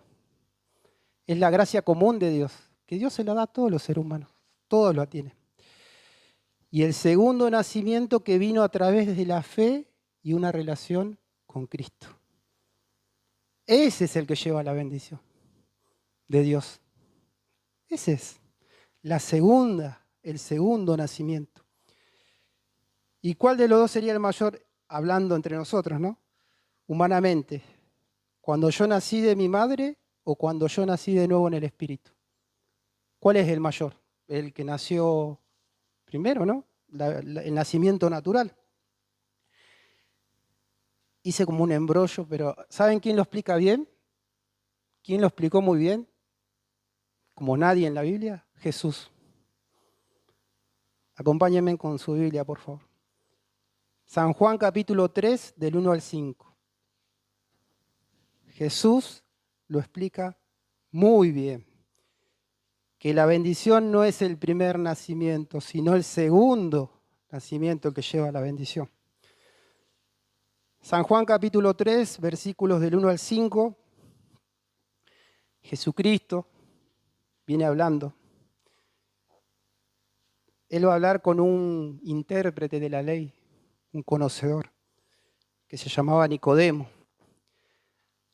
Es la gracia común de Dios, que Dios se la da a todos los seres humanos, todos lo tienen. Y el segundo nacimiento que vino a través de la fe y una relación con Cristo. Ese es el que lleva la bendición de Dios. Ese es el segundo nacimiento. ¿Y cuál de los dos sería el mayor? Hablando entre nosotros, ¿no? Humanamente. ¿Cuando yo nací de mi madre o cuando yo nací de nuevo en el Espíritu? ¿Cuál es el mayor? El que nació primero, ¿no? El nacimiento natural. Hice como un embrollo, pero ¿saben quién lo explica bien? ¿Quién lo explicó muy bien? Como nadie en la Biblia, Jesús. Acompáñenme con su Biblia, por favor. San Juan capítulo 3, del 1 al 5. Jesús lo explica muy bien. Que la bendición no es el primer nacimiento, sino el segundo nacimiento el que lleva la bendición. San Juan capítulo 3, versículos del 1 al 5. Jesucristo viene hablando. Él va a hablar con un intérprete de la ley, un conocedor, que se llamaba Nicodemo.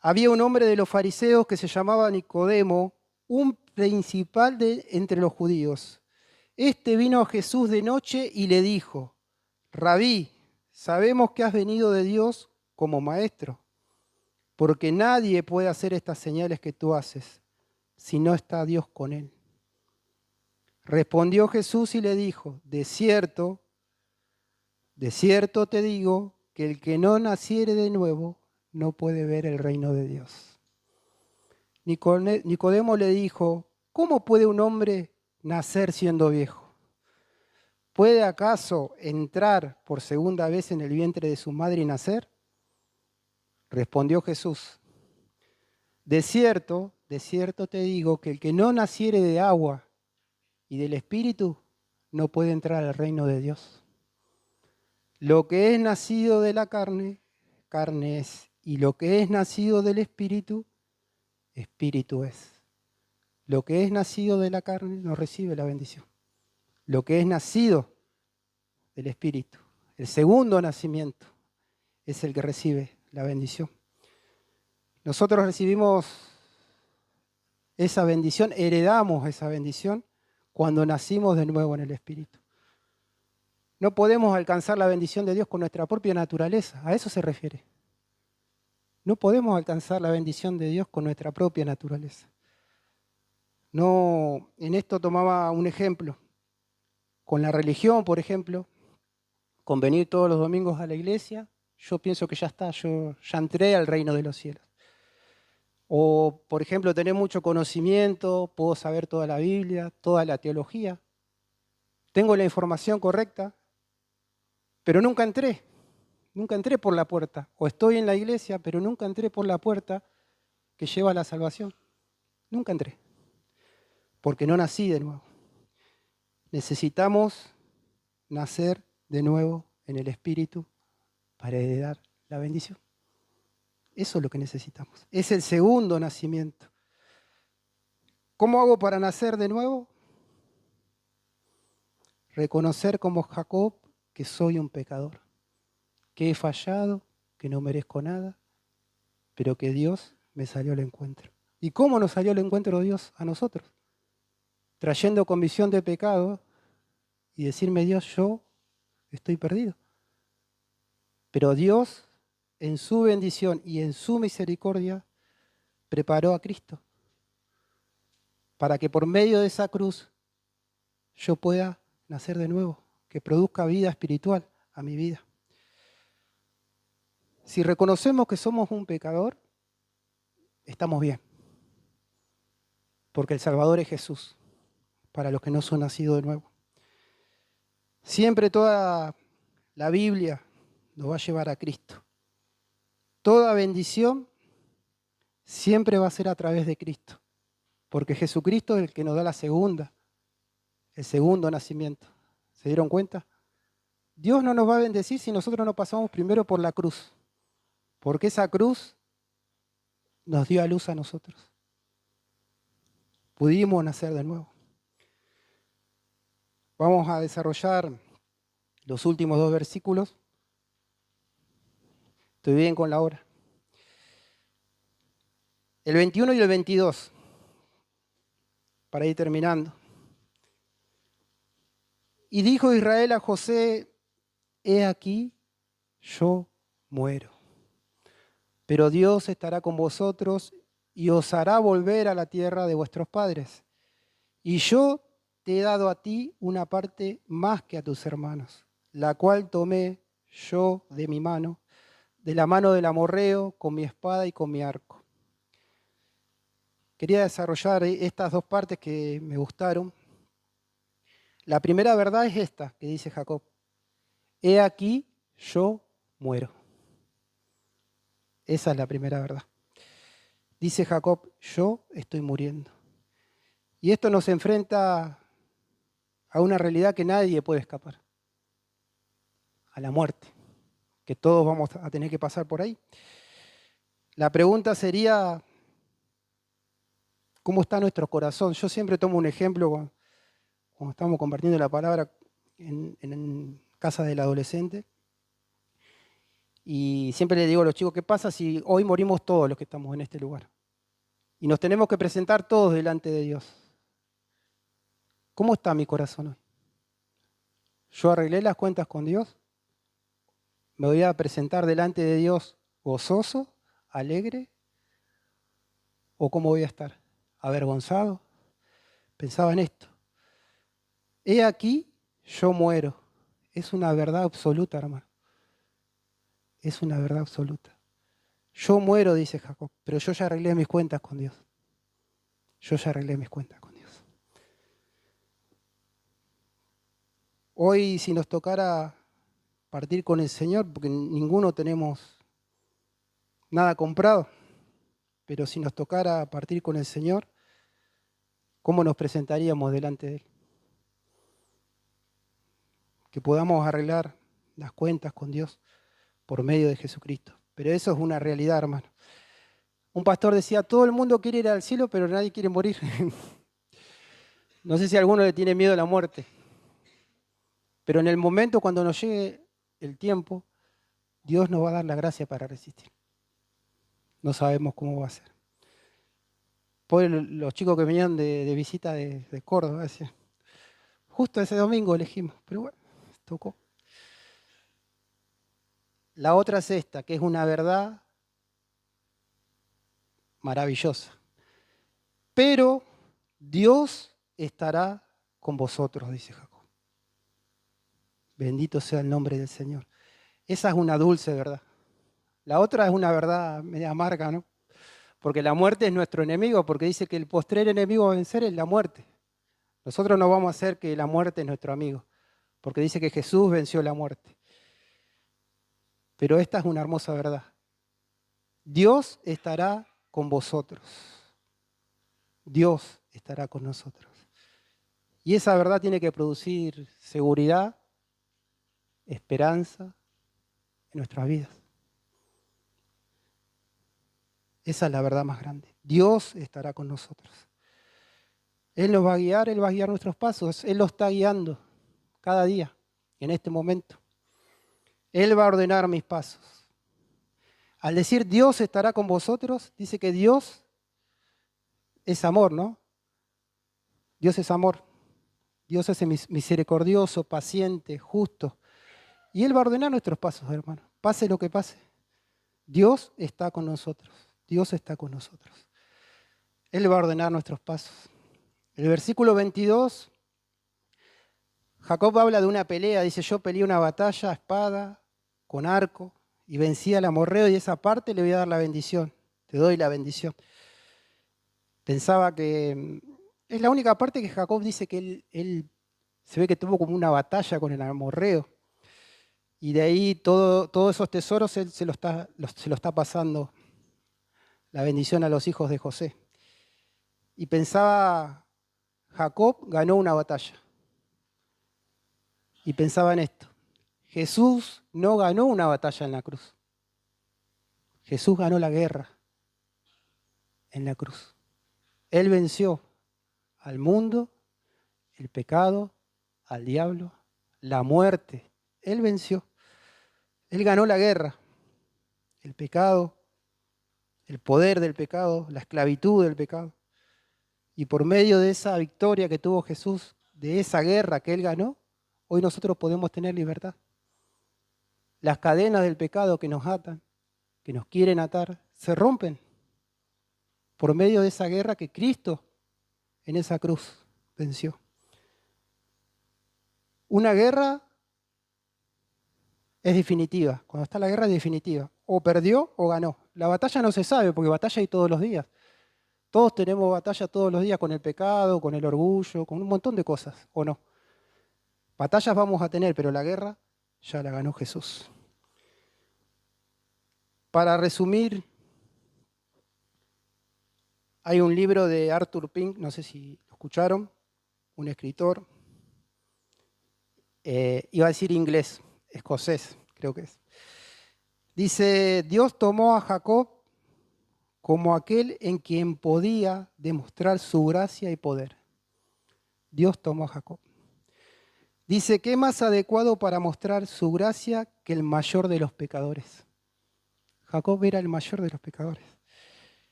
Había un hombre de los fariseos que se llamaba Nicodemo, un principal entre los judíos. Este vino a Jesús de noche y le dijo: Rabí, sabemos que has venido de Dios como maestro, porque nadie puede hacer estas señales que tú haces si no está Dios con él. Respondió Jesús y le dijo: de cierto te digo que el que no naciere de nuevo no puede ver el reino de Dios. Nicodemo le dijo: ¿cómo puede un hombre nacer siendo viejo? ¿Puede acaso entrar por segunda vez en el vientre de su madre y nacer? Respondió Jesús: de cierto te digo que el que no naciere de agua y del Espíritu no puede entrar al reino de Dios. Lo que es nacido de la carne, carne es, y lo que es nacido del Espíritu, Espíritu es. Lo que es nacido de la carne no recibe la bendición. Lo que es nacido del Espíritu, el segundo nacimiento, es el que recibe la bendición. Nosotros recibimos esa bendición, heredamos esa bendición cuando nacimos de nuevo en el Espíritu. No podemos alcanzar la bendición de Dios con nuestra propia naturaleza, a eso se refiere. No podemos alcanzar la bendición de Dios con nuestra propia naturaleza. No, en esto tomaba un ejemplo. Con la religión, por ejemplo, con venir todos los domingos a la iglesia, yo pienso que ya está, yo ya entré al reino de los cielos. O, por ejemplo, tener mucho conocimiento, puedo saber toda la Biblia, toda la teología. Tengo la información correcta, pero nunca entré por la puerta. O estoy en la iglesia, pero nunca entré por la puerta que lleva a la salvación. Nunca entré, porque no nací de nuevo. Necesitamos nacer de nuevo en el Espíritu para heredar la bendición. Eso es lo que necesitamos. Es el segundo nacimiento. ¿Cómo hago para nacer de nuevo? Reconocer como Jacob que soy un pecador, que he fallado, que no merezco nada, pero que Dios me salió al encuentro. ¿Y cómo nos salió al encuentro Dios a nosotros? Trayendo convicción de pecado y decirme: Dios, yo estoy perdido. Pero Dios, en su bendición y en su misericordia, preparó a Cristo para que por medio de esa cruz yo pueda nacer de nuevo, que produzca vida espiritual a mi vida. Si reconocemos que somos un pecador, estamos bien, porque el Salvador es Jesús, para los que no son nacidos de nuevo. Siempre toda la Biblia nos va a llevar a Cristo. Toda bendición siempre va a ser a través de Cristo, porque Jesucristo es el que nos da el segundo nacimiento. ¿Se dieron cuenta? Dios no nos va a bendecir si nosotros no pasamos primero por la cruz, porque esa cruz nos dio a luz a nosotros. Pudimos nacer de nuevo. Vamos a desarrollar los últimos 2 versículos. Estoy bien con la hora. El 21 y el 22, para ir terminando. Y dijo Israel a José: he aquí, yo muero. Pero Dios estará con vosotros y os hará volver a la tierra de vuestros padres. Y yo te he dado a ti una parte más que a tus hermanos, la cual tomé yo de mi mano, de la mano del amorreo, con mi espada y con mi arco. Quería desarrollar estas 2 partes que me gustaron. La primera verdad es esta que dice Jacob: he aquí, yo muero. Esa es la primera verdad. Dice Jacob: yo estoy muriendo. Y esto nos enfrenta a una realidad que nadie puede escapar, a la muerte, que todos vamos a tener que pasar por ahí. La pregunta sería: ¿cómo está nuestro corazón? Yo siempre tomo un ejemplo cuando estamos compartiendo la palabra en casa del adolescente. Y siempre le digo a los chicos: ¿qué pasa si hoy morimos todos los que estamos en este lugar? Y nos tenemos que presentar todos delante de Dios. ¿Cómo está mi corazón hoy? ¿Yo arreglé las cuentas con Dios? ¿Me voy a presentar delante de Dios gozoso, alegre? ¿O cómo voy a estar? ¿Avergonzado? Pensaba en esto. He aquí, yo muero. Es una verdad absoluta, hermano. Es una verdad absoluta. Yo muero, dice Jacob, pero yo ya arreglé mis cuentas con Dios. Yo ya arreglé mis cuentas con Dios. Hoy, si nos tocara partir con el Señor, porque ninguno tenemos nada comprado, pero si nos tocara partir con el Señor, ¿cómo nos presentaríamos delante de Él? Que podamos arreglar las cuentas con Dios por medio de Jesucristo. Pero eso es una realidad, hermano. Un pastor decía: todo el mundo quiere ir al cielo, pero nadie quiere morir. No sé si a alguno le tiene miedo a la muerte. Pero en el momento cuando nos llegue el tiempo, Dios nos va a dar la gracia para resistir. No sabemos cómo va a ser. Por los chicos que venían de visita de Córdoba, decían: justo ese domingo elegimos, pero bueno, tocó. La otra es esta, que es una verdad maravillosa. Pero Dios estará con vosotros, dice Jacob. Bendito sea el nombre del Señor. Esa es una dulce verdad. La otra es una verdad media amarga, ¿no? Porque la muerte es nuestro enemigo, porque dice que el postrer enemigo a vencer es la muerte. Nosotros no vamos a hacer que la muerte es nuestro amigo, porque dice que Jesús venció la muerte. Pero esta es una hermosa verdad. Dios estará con vosotros. Dios estará con nosotros. Y esa verdad tiene que producir seguridad, esperanza en nuestras vidas. Esa es la verdad más grande. Dios estará con nosotros. Él nos va a guiar, Él va a guiar nuestros pasos. Él los está guiando cada día, en este momento. Él va a ordenar mis pasos. Al decir Dios estará con vosotros, dice que Dios es amor, ¿no? Dios es amor. Dios es misericordioso, paciente, justo. Y Él va a ordenar nuestros pasos, hermano. Pase lo que pase. Dios está con nosotros. Dios está con nosotros. Él va a ordenar nuestros pasos. El versículo 22, Jacob habla de una pelea. Dice, yo peleé una batalla a espada, con arco, y vencí al amorreo, y esa parte le voy a dar la bendición. Te doy la bendición. Pensaba que es la única parte que Jacob dice que él se ve que tuvo como una batalla con el amorreo. Y de ahí todos esos tesoros él se lo está pasando la bendición a los hijos de José. Y pensaba, Jacob ganó una batalla. Y pensaba en esto. Jesús no ganó una batalla en la cruz. Jesús ganó la guerra en la cruz. Él venció al mundo, el pecado, al diablo, la muerte. Él venció. Él ganó la guerra, el pecado, el poder del pecado, la esclavitud del pecado. Y por medio de esa victoria que tuvo Jesús, de esa guerra que Él ganó, hoy nosotros podemos tener libertad. Las cadenas del pecado que nos atan, que nos quieren atar, se rompen por medio de esa guerra que Cristo en esa cruz venció. Una guerra es definitiva. Cuando está la guerra es definitiva. O perdió o ganó. La batalla no se sabe porque batalla hay todos los días. Todos tenemos batalla todos los días con el pecado, con el orgullo, con un montón de cosas, ¿o no? Batallas vamos a tener, pero la guerra ya la ganó Jesús. Para resumir, hay un libro de Arthur Pink, no sé si lo escucharon, un escritor, iba a decir inglés, escocés, creo que es. Dice, Dios tomó a Jacob como aquel en quien podía demostrar su gracia y poder. Dios tomó a Jacob. Dice, ¿qué más adecuado para mostrar su gracia que el mayor de los pecadores? Jacob era el mayor de los pecadores.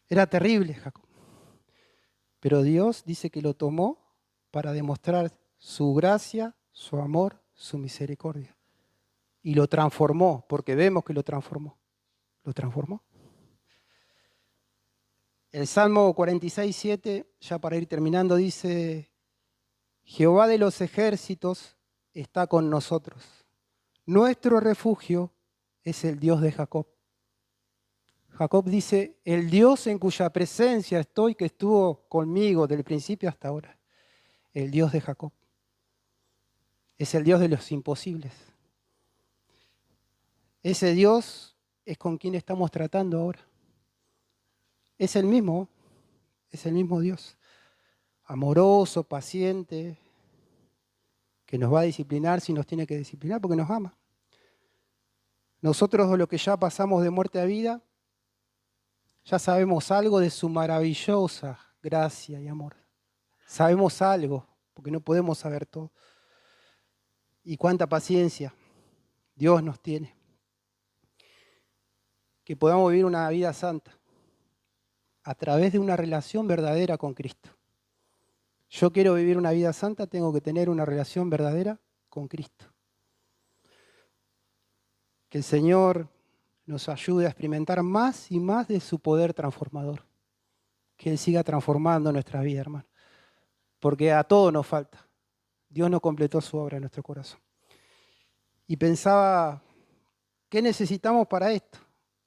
Era terrible Jacob. Pero Dios dice que lo tomó para demostrar su gracia, su amor, su misericordia. Y lo transformó, porque vemos que lo transformó. Lo transformó. El Salmo 46:7, ya para ir terminando, dice, Jehová de los ejércitos está con nosotros. Nuestro refugio es el Dios de Jacob. Jacob dice, el Dios en cuya presencia estoy, que estuvo conmigo del principio hasta ahora. El Dios de Jacob. Es el Dios de los imposibles. Ese Dios es con quien estamos tratando ahora. Es el mismo Dios. Amoroso, paciente, que nos va a disciplinar si nos tiene que disciplinar porque nos ama. Nosotros, lo que ya pasamos de muerte a vida, ya sabemos algo de su maravillosa gracia y amor. Sabemos algo, porque no podemos saber todo. Y cuánta paciencia Dios nos tiene. Que podamos vivir una vida santa a través de una relación verdadera con Cristo. Yo quiero vivir una vida santa, tengo que tener una relación verdadera con Cristo. Que el Señor nos ayude a experimentar más y más de su poder transformador. Que Él siga transformando nuestra vida, hermano. Porque a todo nos falta. Dios no completó su obra en nuestro corazón. Y pensaba, ¿qué necesitamos para esto?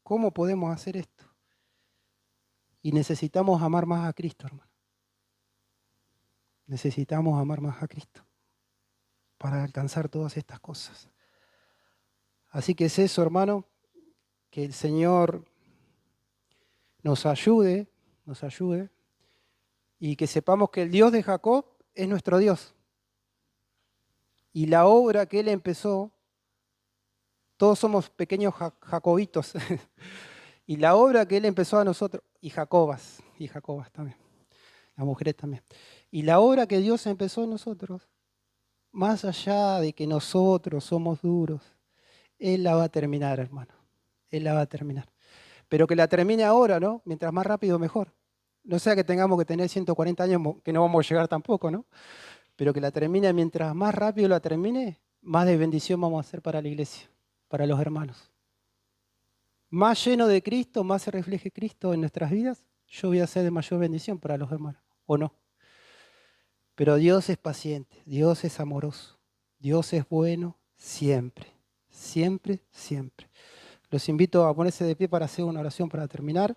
¿Cómo podemos hacer esto? Y necesitamos amar más a Cristo, hermano. Necesitamos amar más a Cristo para alcanzar todas estas cosas. Así que es eso, hermano, que el Señor nos ayude y que sepamos que el Dios de Jacob es nuestro Dios. Y la obra que Él empezó, todos somos pequeños jacobitos, y la obra que Él empezó a nosotros, y Jacobas también, las mujeres también. Y la obra que Dios empezó en nosotros, más allá de que nosotros somos duros, Él la va a terminar, hermano. Él la va a terminar. Pero que la termine ahora, ¿no? Mientras más rápido, mejor. No sea que tengamos que tener 140 años, que no vamos a llegar tampoco, ¿no? Pero que la termine mientras más rápido la termine, más de bendición vamos a hacer para la iglesia, para los hermanos. Más lleno de Cristo, más se refleje Cristo en nuestras vidas, yo voy a ser de mayor bendición para los hermanos, ¿o no? Pero Dios es paciente, Dios es amoroso, Dios es bueno siempre, siempre, siempre. Los invito a ponerse de pie para hacer una oración para terminar.